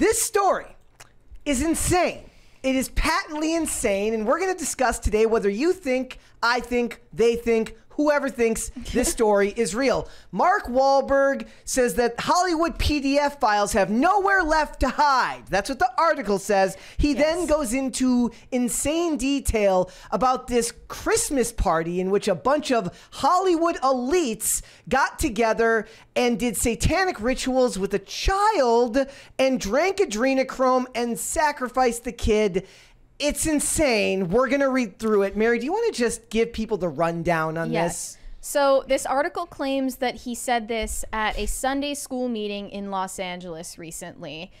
This story is insane. It is patently insane, and we're going to discuss today whether you think, I think, they think, whoever thinks this story is real. Mark Wahlberg says that Hollywood PDF files have nowhere left to hide. That's what the article says. He then goes into insane detail about this Christmas party in which a bunch of Hollywood elites got together and did satanic rituals with a child and drank adrenochrome and sacrificed the kid. It's insane. We're going to read through it. Mary, do you want to just give people the rundown on this? So this article claims that he said this at a Sunday school meeting in Los Angeles recently.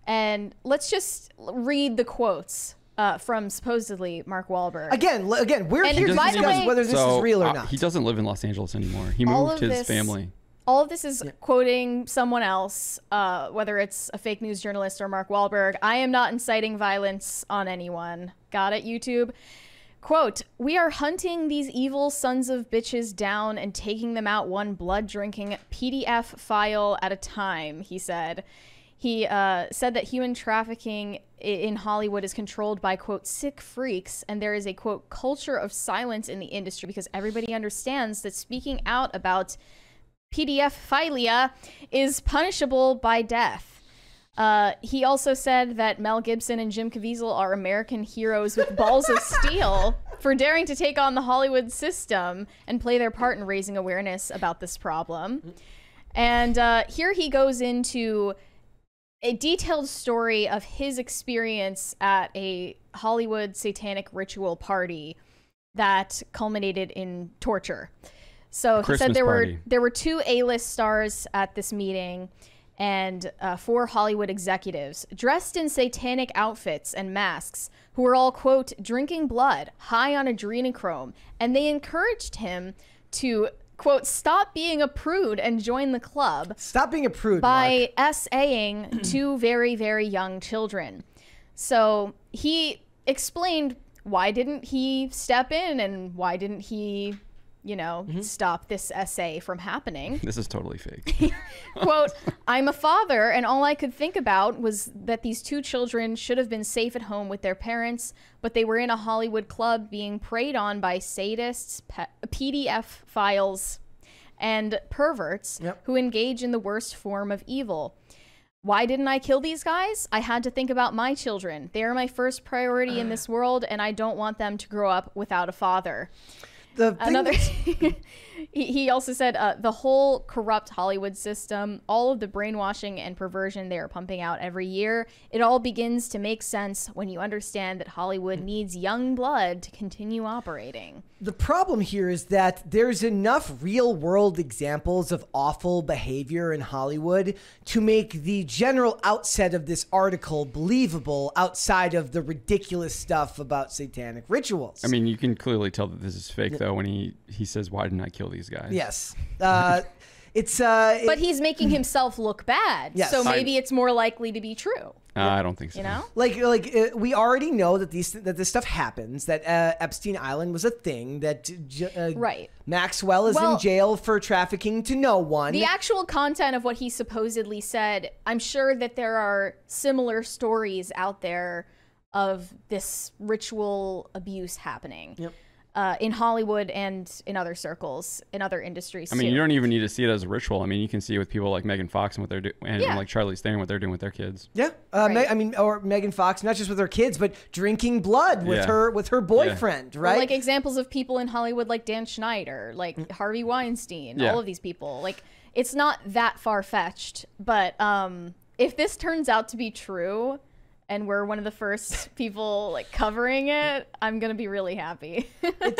And let's just read the quotes from supposedly Mark Wahlberg. Again, we're here to discuss whether this is real or not. He doesn't live in Los Angeles anymore. He moved his family. All of this is quoting someone else, whether it's a fake news journalist or Mark Wahlberg. I am not inciting violence on anyone. Got it, YouTube? Quote, "We are hunting these evil sons of bitches down and taking them out one blood-drinking PDF file at a time," he said. He said that human trafficking in Hollywood is controlled by, quote, sick freaks, and there is a, quote, culture of silence in the industry because everybody understands that speaking out about PDF philia is punishable by death. He also said that Mel Gibson and Jim Caviezel are American heroes with balls of steel for daring to take on the Hollywood system and play their part in raising awareness about this problem. And here he goes into a detailed story of his experience at a Hollywood satanic ritual party that culminated in torture. So he said there were 2 A-list stars at this meeting and 4 Hollywood executives dressed in satanic outfits and masks who were all, quote, drinking blood, high on adrenochrome, and they encouraged him to, quote, stop being a prude and join the club. Stop being a prude, by SAing 2 very, very young children. So he explained why didn't he step in and why didn't he, you know, stop this essay from happening. This is totally fake. Quote, "I'm a father, and all I could think about was that these 2 children should have been safe at home with their parents, but they were in a Hollywood club being preyed on by sadists, PDF files, and perverts who engage in the worst form of evil. Why didn't I kill these guys? I had to think about my children. They are my first priority in this world, and I don't want them to grow up without a father." He also said the whole corrupt Hollywood system, all of the brainwashing and perversion they are pumping out every year, it all begins to make sense when you understand that Hollywood needs young blood to continue operating. The problem here is that there's enough real world examples of awful behavior in Hollywood to make the general outset of this article believable outside of the ridiculous stuff about satanic rituals. I mean, you can clearly tell that this is fake though when he says, "Why didn't I kill these guys?" Yes. But he's making himself look bad. Yes. So maybe it's more likely to be true. I don't think so. You know? We already know that this stuff happens, that Epstein Island was a thing, that Maxwell is in jail for trafficking to no one. The actual content of what he supposedly said, I'm sure that there are similar stories out there of this ritual abuse happening. Yep. In Hollywood and in other circles, in other industries. I mean, you don't even need to see it as a ritual. I mean, you can see it with people like Megan Fox and what they're doing, and like Charlize Theron, what they're doing with their kids. Yeah, or Megan Fox, not just with her kids, but drinking blood with her boyfriend, right? Or like examples of people in Hollywood, like Dan Schneider, like Harvey Weinstein, all of these people. Like, it's not that far fetched, but if this turns out to be true, and we're one of the first people like covering it, I'm gonna be really happy. It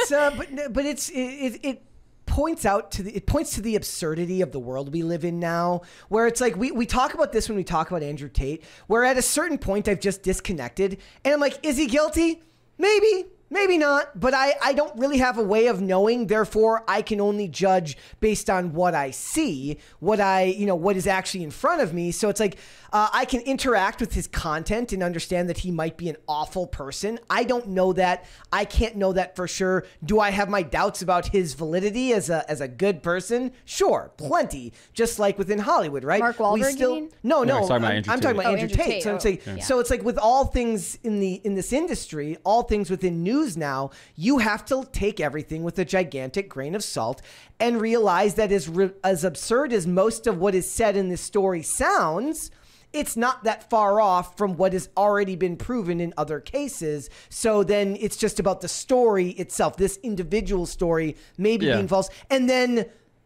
points to the absurdity of the world we live in now, where it's like we talk about this when we talk about Andrew Tate, where at a certain point I've just disconnected and I'm like, is he guilty? Maybe Maybe not, but I don't really have a way of knowing. Therefore, I can only judge based on what I see, what is actually in front of me. So it's like I can interact with his content and understand that he might be an awful person. I don't know that. I can't know that for sure. Do I have my doubts about his validity as a good person? Sure, plenty. Just like within Hollywood, right? Mark Wahlberg, you mean? No, I'm talking about Andrew Tate. So I'm saying, so it's like with all things in this industry, all things within news now, you have to take everything with a gigantic grain of salt and realize that as absurd as most of what is said in this story sounds, it's not that far off from what has already been proven in other cases. So then it's just about the story itself, this individual story maybe being false, and then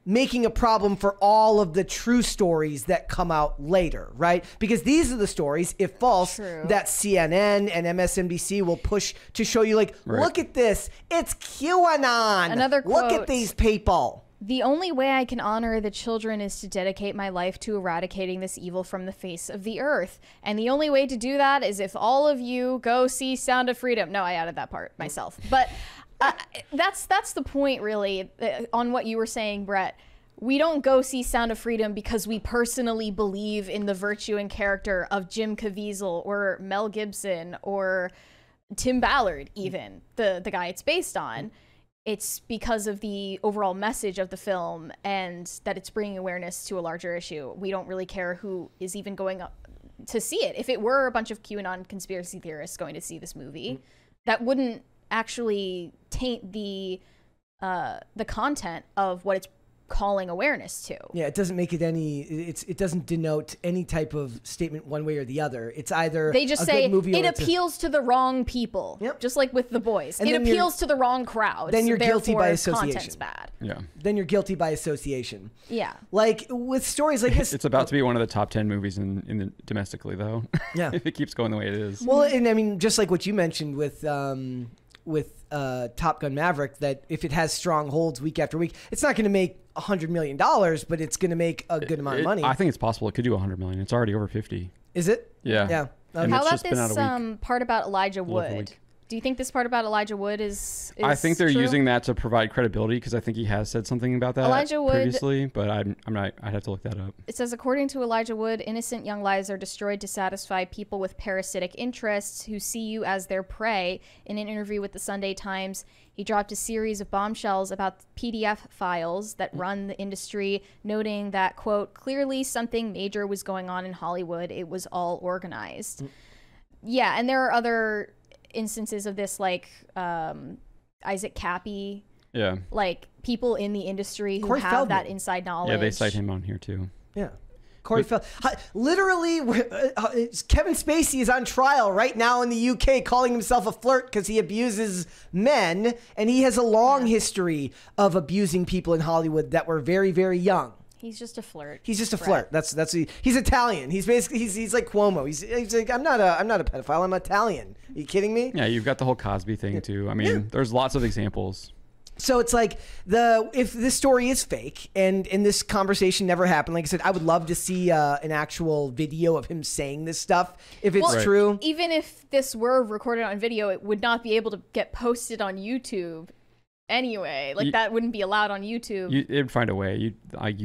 making a problem for all of the true stories that come out later, right? Because these are the stories, if false, that CNN and MSNBC will push to show you, like, look at this. It's QAnon. Another quote. Look at these people. The only way I can honor the children is to dedicate my life to eradicating this evil from the face of the earth. And the only way to do that is if all of you go see Sound of Freedom. No, I added that part myself. But that's the point, really, on what you were saying, Brett. We don't go see Sound of Freedom because we personally believe in the virtue and character of Jim Caviezel or Mel Gibson or Tim Ballard, even, the guy it's based on. It's because of the overall message of the film and that it's bringing awareness to a larger issue. We don't really care who is even going up to see it. If it were a bunch of QAnon conspiracy theorists going to see this movie, that wouldn't actually taint the content of what it's calling awareness to. Yeah, it doesn't make it it doesn't denote any type of statement one way or the other. It's either they just a say good movie it appeals to the wrong people. Yep. Just like with The Boys. And it appeals to the wrong crowd. Then you're guilty by association. Content's bad. Yeah. Then you're guilty by association. Yeah. Like with stories like this. It's about to be one of the top 10 movies in the domestically, though. Yeah. If it keeps going the way it is. Well, and I mean, just like what you mentioned with Top Gun Maverick, that if it has strong holds week after week, it's not going to make $100 million, but it's going to make a good amount of money. I think it's possible it could do $100 million. It's already over 50. Is it? Yeah. Yeah. And How it's about just been out this part about Elijah Wood? week. Do you think this part about Elijah Wood is I think they're true? using that to provide credibility because I think he has said something about that Elijah Wood, previously, but I'm not. I'd have to look that up. It says, according to Elijah Wood, innocent young lives are destroyed to satisfy people with parasitic interests who see you as their prey. In an interview with the Sunday Times, he dropped a series of bombshells about PDF files that run the industry, noting that, quote, clearly something major was going on in Hollywood. It was all organized. Yeah, and there are other instances of this, like Isaac Cappy. Yeah. Like people in the industry who Corey have Feldman. that inside knowledge. Yeah, they cite him on here too. Yeah. Corey Feldman. Literally, Kevin Spacey is on trial right now in the UK calling himself a flirt because he abuses men, and he has a long history of abusing people in Hollywood that were very, very young. He's just a flirt. He's just a flirt. That's he's Italian. He's basically he's like Cuomo. He's like I'm not a pedophile. I'm Italian. Are you kidding me? Yeah, you've got the whole Cosby thing too. I mean, there's lots of examples. So it's like if this story is fake and this conversation never happened, like I said, I would love to see an actual video of him saying this stuff if it's true. Even if this were recorded on video, it would not be able to get posted on YouTube. Anyway, like that wouldn't be allowed on YouTube. It'd find a way. You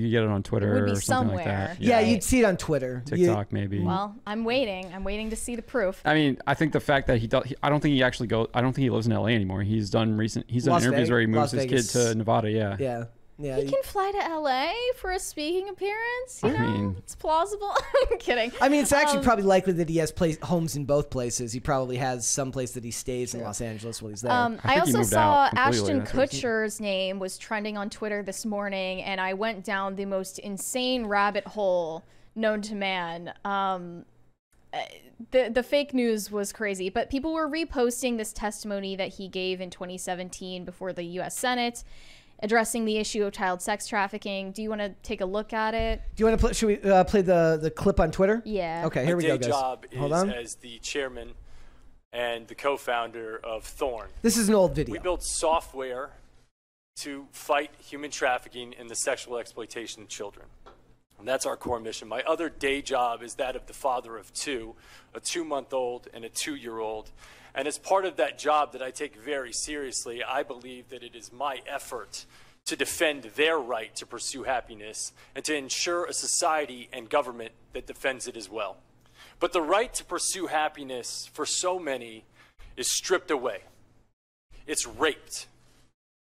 get it on Twitter It would be or something like somewhere. that. Yeah, you'd see it on Twitter, TikTok maybe. Well, I'm waiting to see the proof. I mean, I think the fact that I don't think he lives in LA anymore. He's done interviews where he moves his kid to Nevada. Yeah. Yeah. Yeah, he can fly to LA for a speaking appearance. You know, mean, it's plausible. I'm kidding. I mean, it's actually probably likely that he has homes in both places. He probably has some place that he stays in Los Angeles while he's there. I also saw Ashton Kutcher's name was trending on Twitter this morning, and I went down the most insane rabbit hole known to man. The fake news was crazy, but people were reposting this testimony that he gave in 2017 before the U.S. Senate, addressing the issue of child sex trafficking. Do you want to take a look at it? Do you want to play? Should we play the clip on Twitter? Yeah. Okay, here we go, guys. My day job Hold is on. as the chairman and the co-founder of Thorn. This is an old video. We build software to fight human trafficking and the sexual exploitation of children. And that's our core mission. My other day job is that of the father of two, a 2-month-old and a 2-year-old. And as part of that job that I take very seriously, I believe that it is my effort to defend their right to pursue happiness and to ensure a society and government that defends it as well. But the right to pursue happiness for so many is stripped away. It's raped.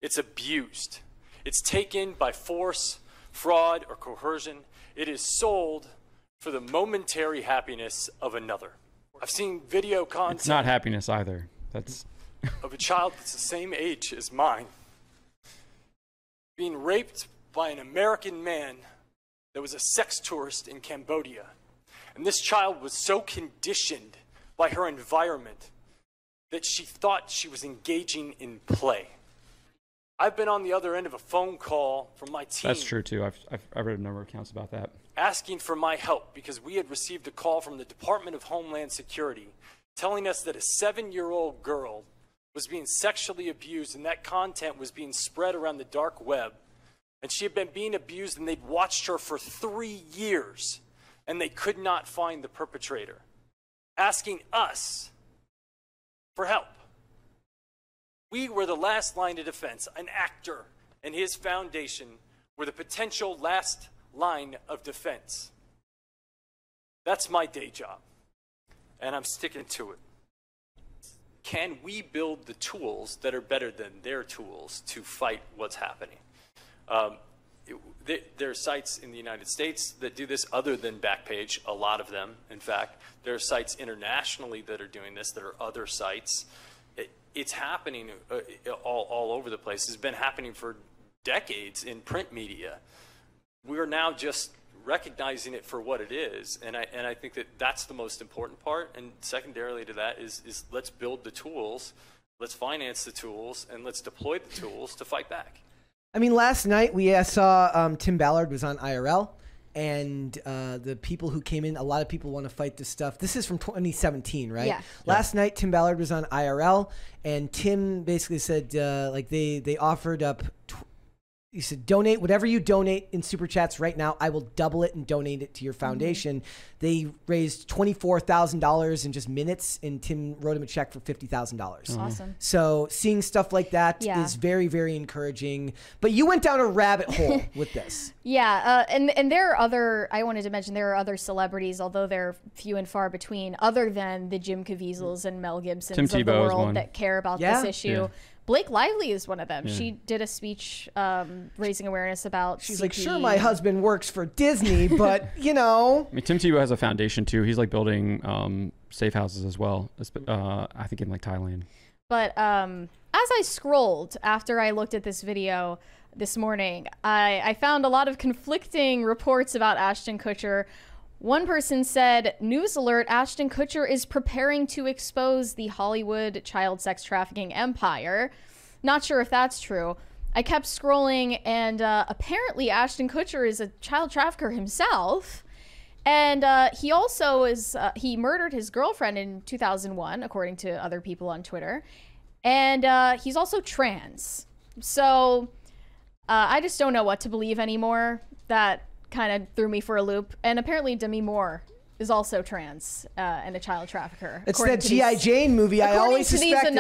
It's abused. It's taken by force, fraud, or coercion. It is sold for the momentary happiness of another. I've seen video content. It's not happiness either. That's of a child that's the same age as mine being raped by an American man that was a sex tourist in Cambodia. And this child was so conditioned by her environment that she thought she was engaging in play. I've been on the other end of a phone call from my team. That's true too. I've read a number of accounts about that. Asking for my help because we had received a call from the Department of Homeland Security telling us that a 7-year-old girl was being sexually abused, and that content was being spread around the dark web. And she had been being abused, and they'd watched her for 3 years, and they could not find the perpetrator. Asking us for help. We were the last line of defense. An actor and his foundation were the potential last line of defense. That's my day job, and I'm sticking to it. Can we build the tools that are better than their tools to fight what's happening? There are sites in the United States that do this other than Backpage, a lot of them, in fact. There are sites internationally that are doing this. There are other sites. It's happening all over the place. It's been happening for decades in print media. We're now just recognizing it for what it is, and I think that that's the most important part. And secondarily to that is let's build the tools, let's finance the tools, and let's deploy the tools to fight back. I mean, last night we saw Tim Ballard was on IRL, and the people who came in, a lot of people want to fight this stuff. This is from 2017, right? Yeah. Last night Tim Ballard was on IRL, and Tim basically said like they offered up. He said, donate whatever you donate in Super Chats right now. I will double it and donate it to your foundation. They raised $24,000 in just minutes, and Tim wrote him a check for $50,000. Awesome. So seeing stuff like that is very, very encouraging. But you went down a rabbit hole with this. Yeah, and there are other, I wanted to mention, there are other celebrities, although they're few and far between, other than the Jim Caviezel's and Mel Gibsons of the world that care about this issue. Yeah. Blake Lively is one of them. Yeah. She did a speech raising awareness about She's CP. like, sure, my husband works for Disney, but, you know. I mean, Tim Tebow has a foundation, too. He's, like, building safe houses as well, I think in, like, Thailand. But as I scrolled after I looked at this video this morning, I found a lot of conflicting reports about Ashton Kutcher. One person said, news alert, Ashton Kutcher is preparing to expose the Hollywood child sex trafficking empire. Not sure if that's true. I kept scrolling, and apparently Ashton Kutcher is a child trafficker himself. And he also is, he murdered his girlfriend in 2001, according to other people on Twitter. And he's also trans. So I just don't know what to believe anymore. That kind of threw me for a loop. And apparently Demi Moore is also trans and a child trafficker. It's that G.I. Jane movie. I always suspected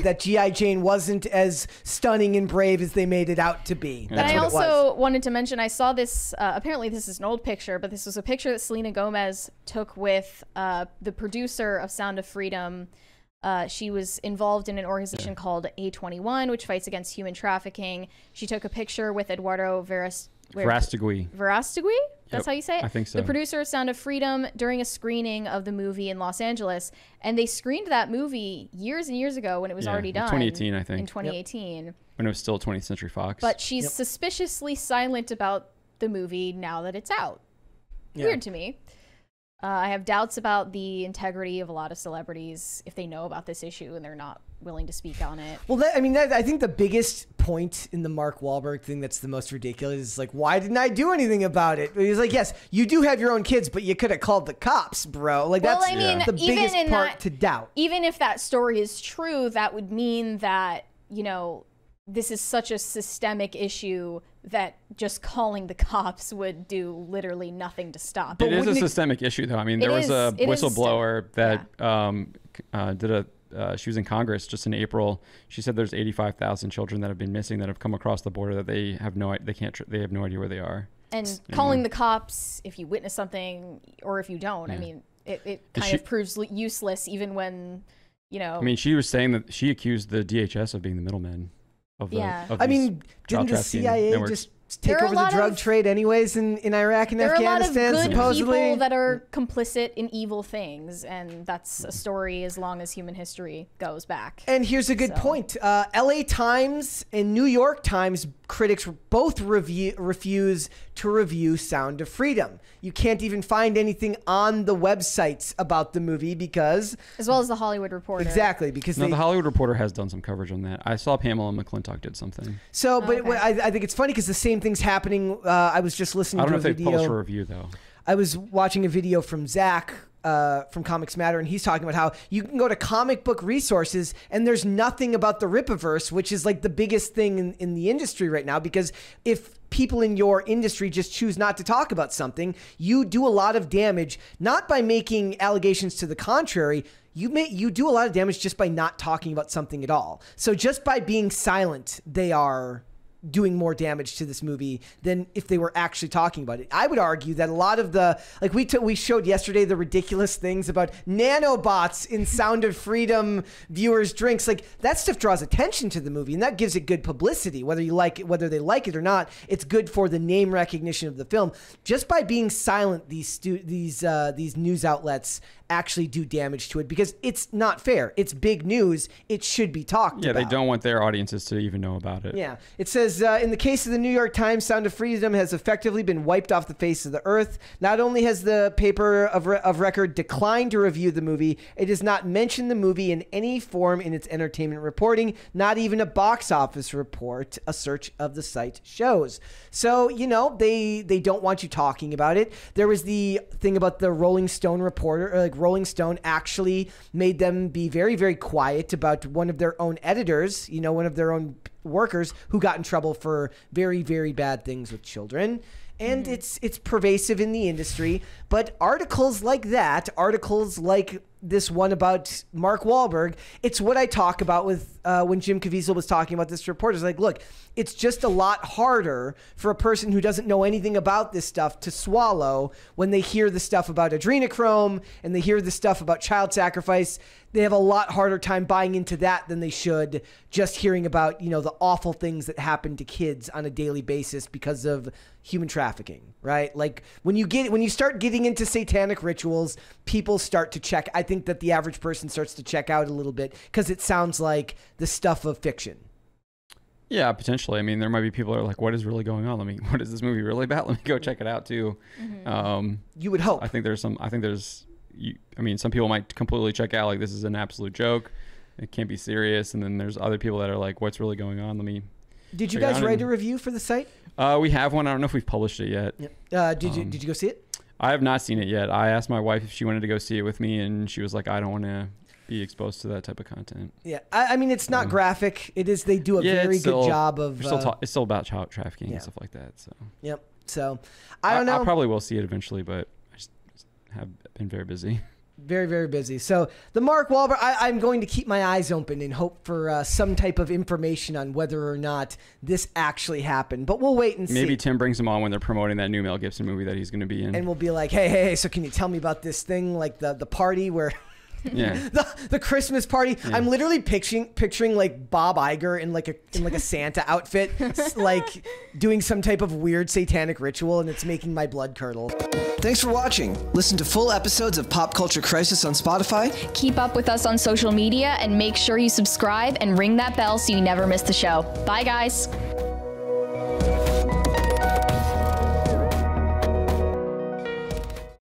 that G.I. Jane wasn't as stunning and brave as they made it out to be. And I also wanted to mention, I saw this, apparently this is an old picture, but this was a picture that Selena Gomez took with the producer of Sound of Freedom. She was involved in an organization called A21, which fights against human trafficking. She took a picture with Eduardo Verástegui. Verástegui? That's how you say it? I think so. The producer of Sound of Freedom, during a screening of the movie in Los Angeles. And they screened that movie years and years ago when it was already done. 2018, I think. In 2018. When it was still 20th Century Fox. But she's suspiciously silent about the movie now that it's out. Weird to me. I have doubts about the integrity of a lot of celebrities if they know about this issue and they're not willing to speak on it. Well, I think the biggest point in the Mark Wahlberg thing that's the most ridiculous is like, why didn't I do anything about it? He's like, yes, you do have your own kids, but you could have called the cops, bro. Like, that's the biggest part to doubt. Even if that story is true, that would mean that, you know, this is such a systemic issue that just calling the cops would do literally nothing to stop it. It is a systemic issue, though. I mean, there was a whistleblower that she was in Congress just in April. She said there's 85,000 children that have been missing that have come across the border that they have no idea where they are. And calling the cops if you witness something or if you don't, I mean, it kind of proves useless even when, you know. I mean, she was saying that she accused the DHS of being the middleman. I mean, didn't the CIA just take over the drug trade anyways in Iraq and Afghanistan, there are a lot of good supposedly? people that are complicit in evil things, and that's a story as long as human history goes back. And here's a good point. LA Times and New York Times critics both refuse to review Sound of Freedom. You can't even find anything on the websites about the movie because... As well as the Hollywood Reporter. Exactly, because the Hollywood Reporter has done some coverage on that. I saw Pamela McClintock did something. So, but I think it's funny because the same thing's happening. I was just listening to a video. I don't know if they published a review, though. I was watching a video from Zach from Comics Matter, and he's talking about how you can go to comic book resources and there's nothing about the Rippaverse, which is like the biggest thing in the industry right now, because if people in your industry just choose not to talk about something, you do a lot of damage, not by making allegations to the contrary. You do a lot of damage just by not talking about something at all. So just by being silent, they are doing more damage to this movie than if they were actually talking about it. I would argue that a lot of the, like we showed yesterday, the ridiculous things about nanobots in Sound of Freedom viewers' drinks, like that stuff draws attention to the movie, and that gives it good publicity, whether you like it, whether they like it or not. It's good for the name recognition of the film. Just by being silent, these news outlets actually do damage to it because it's not fair. It's big news. It should be talked about. Yeah, they don't want their audiences to even know about it. Yeah. It says, in the case of the New York Times, Sound of Freedom has effectively been wiped off the face of the earth. Not only has the paper of record declined to review the movie, it does not mention the movie in any form in its entertainment reporting, not even a box office report, a search of the site shows. So, you know, they don't want you talking about it. There was the thing about the Rolling Stone reporter, like Rolling Stone actually made them be very, very quiet about one of their own editors, you know, one of their own workers who got in trouble for very, very bad things with children. And it's pervasive in the industry. But articles like that, articles like this one about Mark Wahlberg, it's what I talk about with when Jim Caviezel was talking about this report. It's like, look, it's just a lot harder for a person who doesn't know anything about this stuff to swallow when they hear the stuff about adrenochrome and they hear the stuff about child sacrifice. They have a lot harder time buying into that than they should just hearing about, you know, the awful things that happen to kids on a daily basis because of human trafficking, right? Like when you start getting into satanic rituals, people start to check. I think that the average person starts to check out a little bit because it sounds like the stuff of fiction. Yeah, potentially. I mean, there might be people that are like, what is really going on? What is this movie really about? Let me go check it out too. You would hope. I think some people might completely check out like this is an absolute joke. It can't be serious. And then there's other people that are like, what's really going on? Did you guys write a review for the site? We have one. I don't know if we've published it yet. Yep. Did you go see it? I have not seen it yet. I asked my wife if she wanted to go see it with me, and she was like, I don't want to be exposed to that type of content. Yeah, I mean, it's not graphic. It is. They do a very good job of. It's still about child trafficking and stuff like that. So. Yep. So, I don't know. I probably will see it eventually, but I just have been very busy. Very, very busy. So the Mark Wahlberg, I'm going to keep my eyes open and hope for some type of information on whether or not this actually happened. But we'll wait and see. Maybe Tim brings him on when they're promoting that new Mel Gibson movie that he's going to be in. And we'll be like, hey, so can you tell me about this thing, like the party where... Yeah. the Christmas party. Yeah. I'm literally picturing like Bob Iger in like a Santa outfit, like doing some type of weird satanic ritual, and it's making my blood curdle. Thanks for watching. Listen to full episodes of Pop Culture Crisis on Spotify. Keep up with us on social media and make sure you subscribe and ring that bell so you never miss the show. Bye, guys.